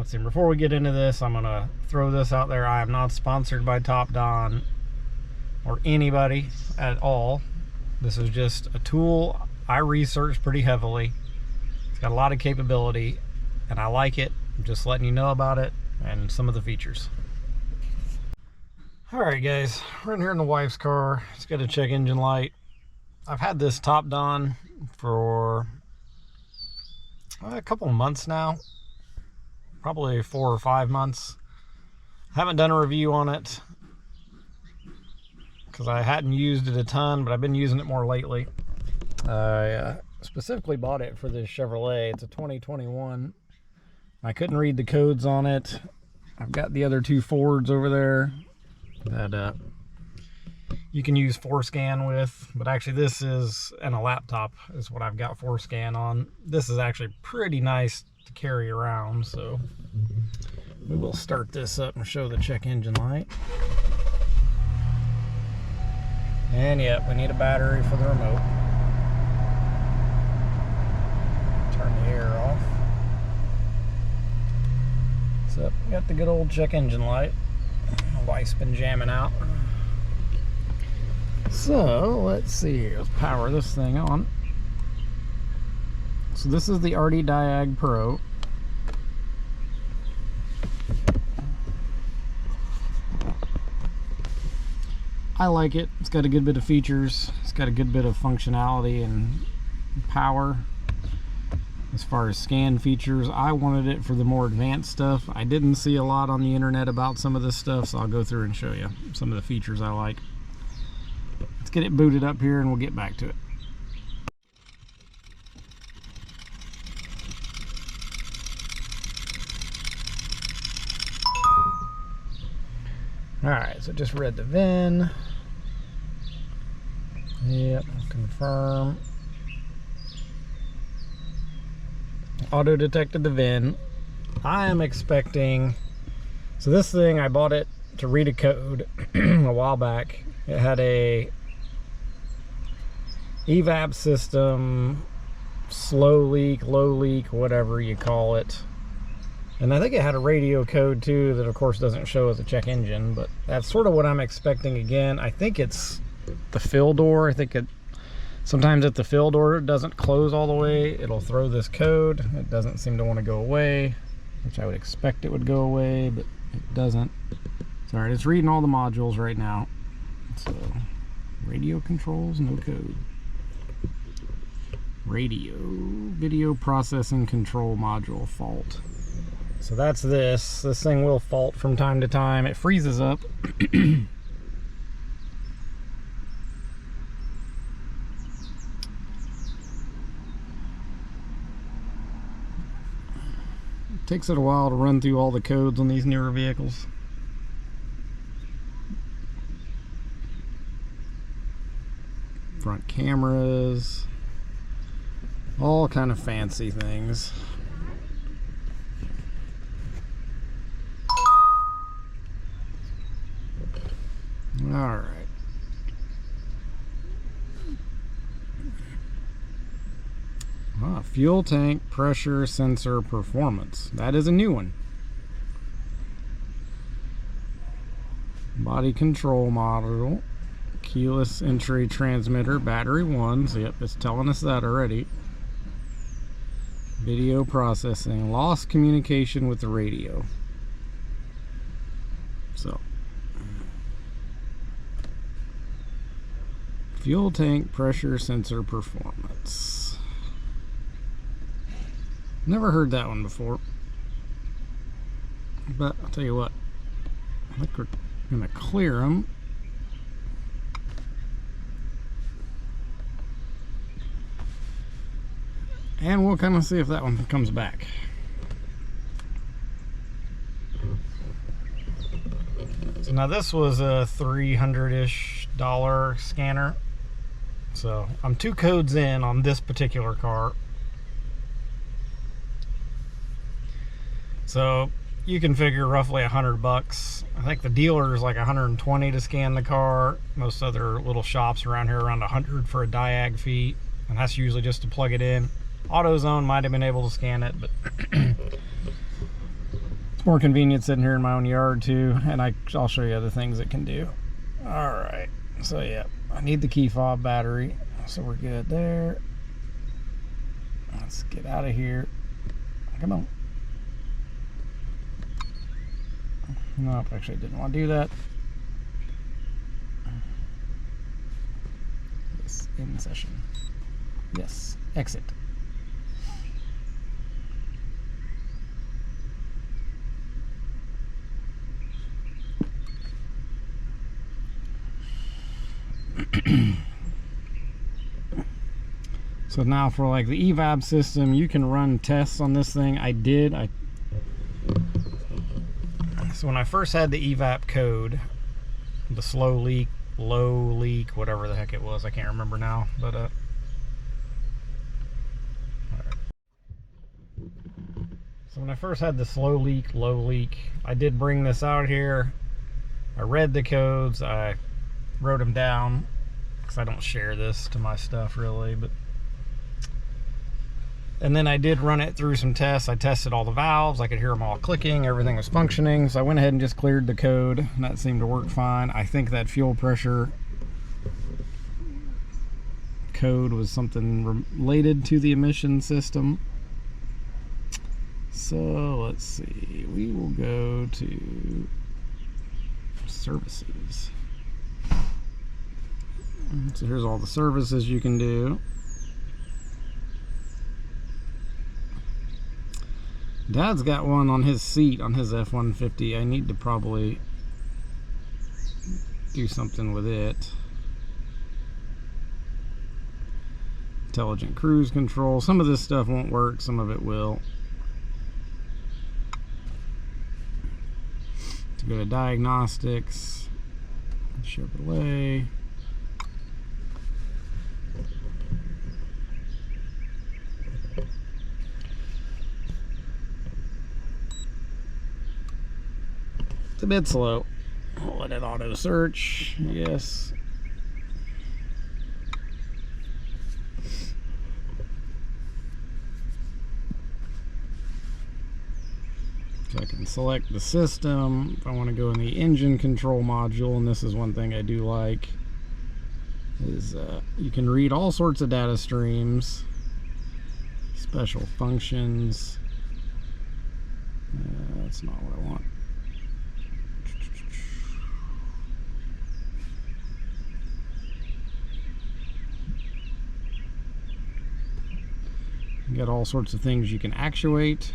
let's see, before we get into this, I'm gonna throw this out there. I am not sponsored by TOPDON or anybody at all. This is just a tool I researched pretty heavily. It's got a lot of capability and I like it. I'm just letting you know about it and some of the features. All right guys, we're in here in the wife's car. It's got a check engine light. I've had this TOPDON for a couple months now, probably 4 or 5 months. Haven't done a review on it because I hadn't used it a ton, but I've been using it more lately. I specifically bought it for this Chevrolet. It's a 2021. I couldn't read the codes on it. I've got the other 2 Fords over there that you can use ForeScan with, but actually this is in a laptop is what I've got ForeScan on. This is actually pretty nice to carry around, so we will start this up and show the check engine light. And yep, we need a battery for the remote. Turn the air off. So got the good old check engine light. My wife's been jamming out. So let's see here, let's power this thing on. So this is the ArtiDiag Pro. I like it. It's got a good bit of features. It's got a good bit of functionality and power. As far as scan features, I wanted it for the more advanced stuff. I didn't see a lot on the internet about some of this stuff, so I'll go through and show you some of the features I like. Let's get it booted up here and we'll get back to it. Alright, so just read the VIN. Yep, confirm. Auto detected the VIN. I am expecting, so this thing, I bought it to read a code a while back. It had a evap system, slow leak, low leak, whatever you call it. And I think it had a radio code too that of course doesn't show as a check engine, but that's sort of what I'm expecting again. I think it's the fill door. I think sometimes if the fill door doesn't close all the way, it'll throw this code. It doesn't seem to want to go away, which I would expect it would go away, but it doesn't. So, all right, it's reading all the modules right now. So radio controls, no code. Radio, video processing control module fault. So that's this. This thing will fault from time to time. It freezes up. Takes it a while to run through all the codes on these newer vehicles. Front cameras, all kind of fancy things. All right. Fuel tank pressure sensor performance. That is a new one. Body control module. Keyless entry transmitter. Battery 1. So yep, it's telling us that already. Video processing. Lost communication with the radio. So. Fuel tank pressure sensor performance. Never heard that one before. But I'll tell you what. I think we're going to clear them. And we'll kind of see if that one comes back. So now this was a $300-ish scanner. So I'm 2 codes in on this particular car. So you can figure roughly $100. I think the dealer is like 120 to scan the car. Most other little shops around here around 100 for a diag fee, and that's usually just to plug it in. AutoZone might have been able to scan it, but more convenient sitting here in my own yard too, and I'll show you other things it can do. All right, so yeah, I need the key fob battery, so we're good there. Let's get out of here. Come on. Nope, actually didn't want to do that. Yes, in session. Yes, exit. So now for like the evap system, you can run tests on this thing. So when I first had the evap code, the slow leak, low leak, whatever the heck it was, I can't remember now, but so when I first had the slow leak, low leak, I did bring this out here. I read the codes, I wrote them down, because I don't share this to my stuff really, but and then I did run it through some tests. I tested all the valves. I could hear them all clicking. Everything was functioning. So I went ahead and just cleared the code, and that seemed to work fine. I think that fuel pressure code was something related to the emission system. So let's see. We will go to services. So here's all the services you can do. Dad's got one on his seat on his F-150. I need to probably do something with it. Intelligent cruise control. Some of this stuff won't work, some of it will. To go to diagnostics, Chevrolet. It's a bit slow. I'll let it auto search. Yes. So I can select the system. If I want to go in the engine control module, and this is one thing I do like, is you can read all sorts of data streams, special functions. That's not what I want. You got all sorts of things you can actuate.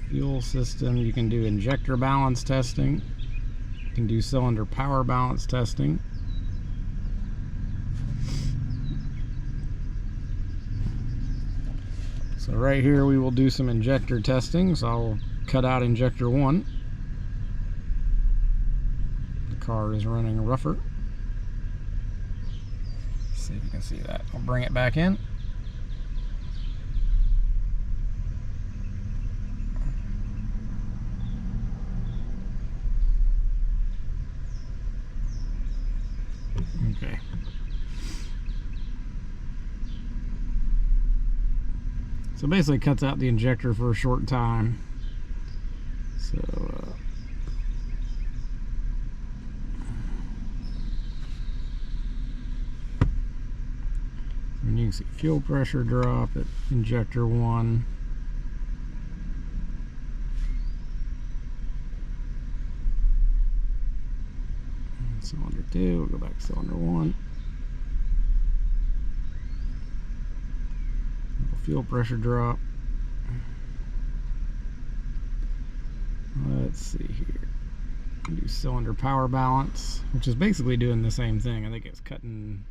Fuel system, you can do injector balance testing. You can do cylinder power balance testing. So right here we will do some injector testing. So I'll cut out injector 1. The car is running rougher. See if you can see that. I'll bring it back in. Okay. So basically cuts out the injector for a short time. So and you can see fuel pressure drop at injector 1. Cylinder 2, we'll go back to cylinder 1. Fuel pressure drop. Let's see here. Do cylinder power balance, which is basically doing the same thing. I think it's cutting.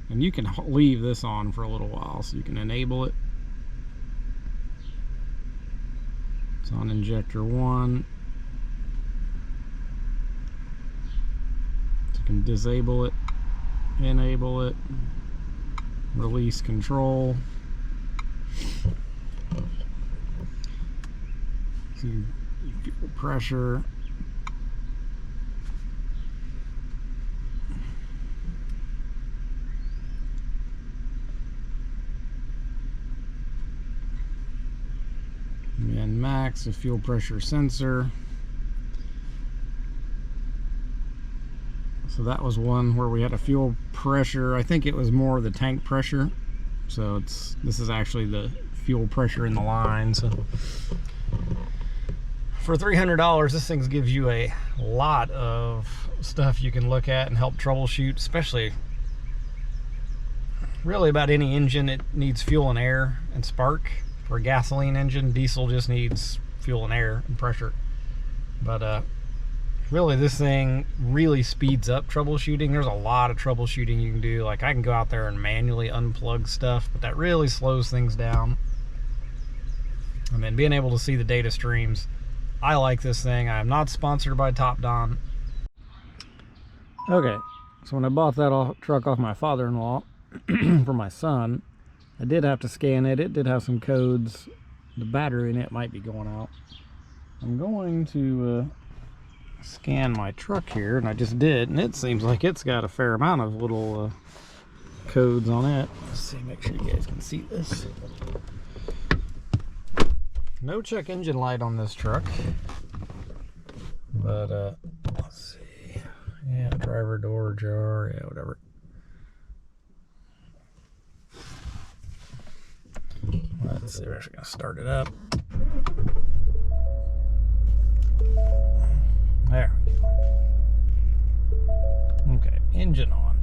And you can leave this on for a little while, so you can enable it. It's on injector 1. So you can disable it, enable it, release control. See fuel pressure. active fuel pressure sensor. So that was one where we had a fuel pressure. I think it was more the tank pressure. So this is actually the fuel pressure in the line. So for $300, this thing gives you a lot of stuff you can look at and help troubleshoot, especially really about any engine. It needs fuel and air and spark. For a gasoline engine, diesel just needs fuel and air and pressure. But really, this thing really speeds up troubleshooting. There's a lot of troubleshooting you can do. Like, I can go out there and manually unplug stuff, but that really slows things down. And then being able to see the data streams, I like this thing. I am not sponsored by TOPDON. Okay, so when I bought that truck off my father-in-law for my son, I did have to scan it. It did have some codes. The battery in it might be going out. I'm going to scan my truck here, and I just did, and it seems like it's got a fair amount of little codes on it. Let's see, make sure you guys can see this. No check engine light on this truck, but let's see. Yeah, driver door jar, yeah, whatever. Let's see, we're actually gonna start it up. There we go. Okay, engine on.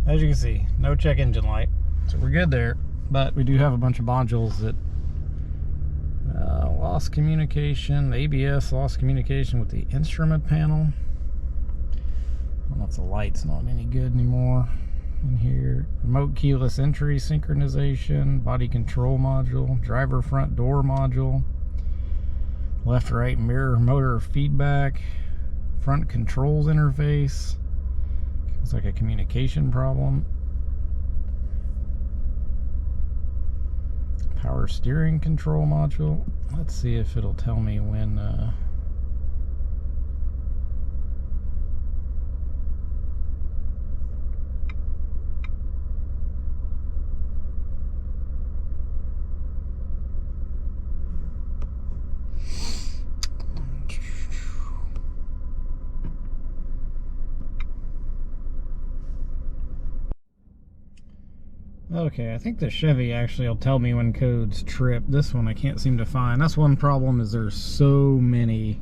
As you can see, no check engine light, so we're good there. But we do have a bunch of modules that lost communication. ABS lost communication with the instrument panel. I don't know if the light's not any good anymore. In here, remote keyless entry synchronization, body control module, driver front door module, left right mirror motor feedback, front controls interface. Looks like a communication problem. Power steering control module. Let's see if it'll tell me when okay, I think the Chevy actually will tell me when codes trip. This one I can't seem to find. That's one problem, is there's so many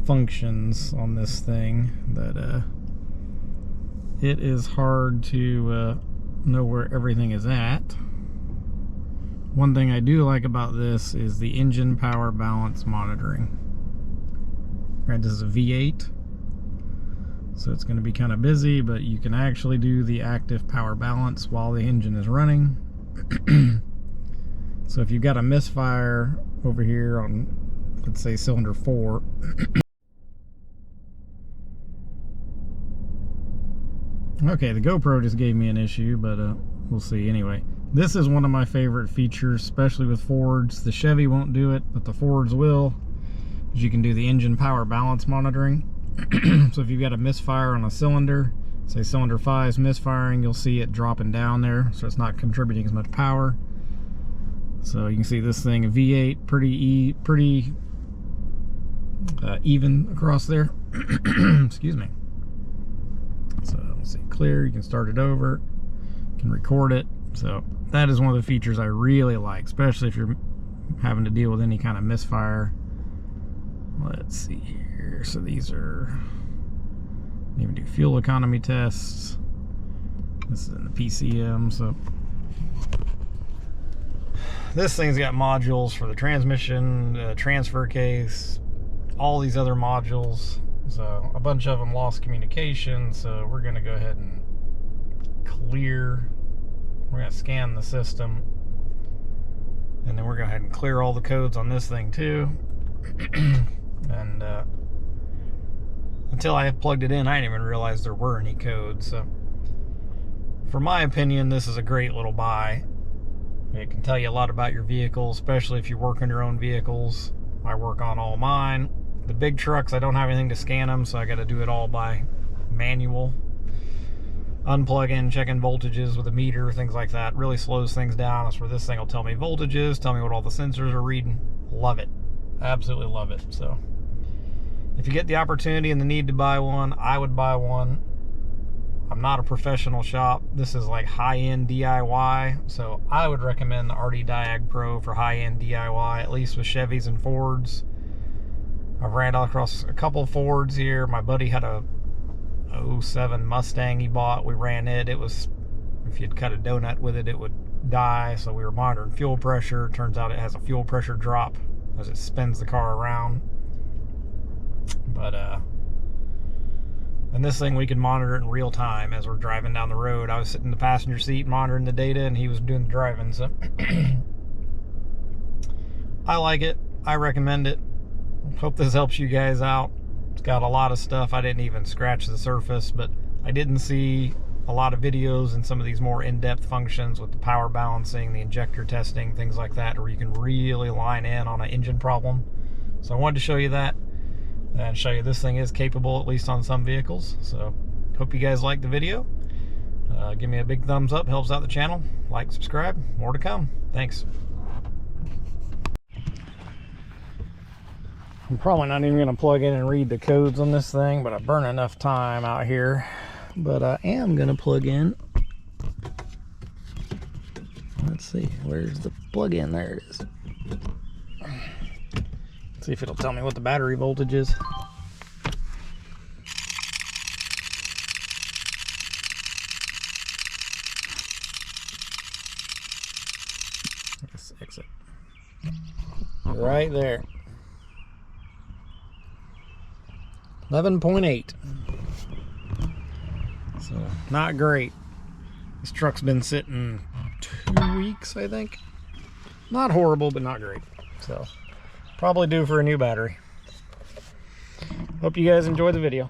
functions on this thing that it is hard to know where everything is at. One thing I do like about this is the engine power balance monitoring. Right, this is a V8. So it's going to be kind of busy, but you can actually do the active power balance while the engine is running. So if you've got a misfire over here on, let's say, cylinder 4, okay, the GoPro just gave me an issue, but we'll see. Anyway, this is one of my favorite features, especially with Fords. The Chevy won't do it, but the Fords will. You can do the engine power balance monitoring. So if you've got a misfire on a cylinder, say cylinder 5 is misfiring, you'll see it dropping down there, so it's not contributing as much power. So you can see this thing, a V8, pretty even across there. Excuse me. So let's see, clear, you can start it over, you can record it. So that is one of the features I really like, especially if you're having to deal with any kind of misfire. Let's see here. So these are, even do fuel economy tests. This is in the PCM. So this thing's got modules for the transmission, transfer case, all these other modules. So a bunch of them lost communication. So we're going to go ahead and clear. We're going to scan the system, and then we're going to go ahead and clear all the codes on this thing too. And until I had plugged it in, I didn't even realize there were any codes. So for my opinion, this is a great little buy. It can tell you a lot about your vehicle, especially if you work on your own vehicles. I work on all mine. The big trucks, I don't have anything to scan them, so I got to do it all by manual. unplugging, checking voltages with a meter, things like that. Really slows things down. That's where this thing will tell me voltages, tell me what all the sensors are reading. Love it. Absolutely love it. So if you get the opportunity and the need to buy one, I would buy one. I'm not a professional shop. This is like high-end DIY, so I would recommend the ArtiDiag Pro for high-end DIY, at least with Chevys and Fords. I've ran across a couple Fords here. My buddy had a 07 Mustang he bought. We ran it. It was, if you'd cut a donut with it, it would die. So we were monitoring fuel pressure. Turns out it has a fuel pressure drop as it spins the car around. But and this thing, we can monitor it in real time as we're driving down the road. I was sitting in the passenger seat monitoring the data, and he was doing the driving. So I like it. I recommend it. Hope this helps you guys out. It's got a lot of stuff. I didn't even scratch the surface, but I didn't see a lot of videos and some of these more in-depth functions with the power balancing, the injector testing, things like that, where you can really line in on an engine problem. So I wanted to show you that and show you this thing is capable, at least on some vehicles. So hope you guys liked the video. Give me a big thumbs up, helps out the channel. Like, subscribe, more to come. Thanks. I'm probably not even going to plug in and read the codes on this thing, but I burn enough time out here. But I am going to plug in. Let's see, where's the plug-in? There it is. Let's see if it'll tell me what the battery voltage is. Let's exit. Right there. 11.8. So not great. This truck's been sitting 2 weeks, I think. Not horrible, but not great. So probably due for a new battery. Hope you guys enjoy the video.